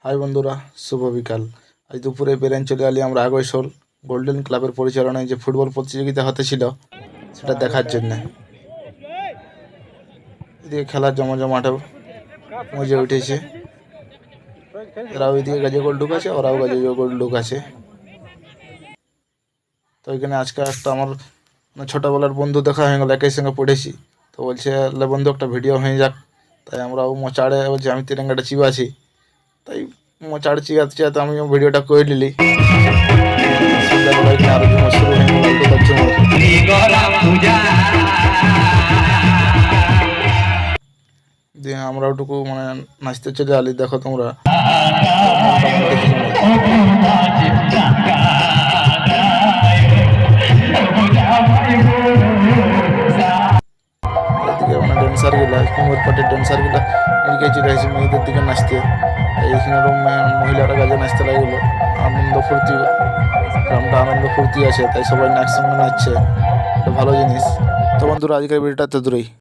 High বন্ধুরা, শুভ বিকাল। আজ দুপুরে বেরেন চলে আলি আমরা আগৈশোল গোল্ডেন ক্লাবের পরিচালনায় যে ফুটবল প্রতিযোগিতা হতেছিল সেটা দেখার জন্য। এদিকে খেলার জমজমাটাও মজে উঠেছে। এরা ওইদিকে গাজে গোল ঢুকাছে, ওরাও গাজে গোল ঢুকাছে। তো ওইখানে আজকে একটা আমার ছোটোবেলার বন্ধু দেখা হয়ে গেল, একই সঙ্গে পড়েছি। তো বলছে লে বন্ধু একটা ভিডিও হয়ে যাক। তাই আমরাও মোচাড়ে বলছি আমি তিরঙ্গাটা চিবাছি। তাই মোচাড় চিয়াতে চিয়াতে আমিও ভিডিওটা করে নিলি। সন্ধ্যাবেলা এখানে আরো ঝুমুর শুরু হয়ে গেল, আলটুকার ঝুমুর। দিয়ে আমরা ওটুকু মানে নাচতে চলে আলি। দেখো তোমরা এদিকে মানে ড্যান্সার গিলা, কুমোর পার্টির ড্যান্সার গিলা এদিকে চলে আসে মেয়েদের দিকে নাচতে। এইখানে মহিলারা কাজে নাচতে লাগলো। আনন্দ ফুর্তি, গ্রামটা আনন্দ ফুর্তি আছে, তাই সবাই একসঙ্গে নাচছে। এটা ভালো জিনিস। তো বন্ধুরা, আজকের ভিডিওটা এত দূরেই।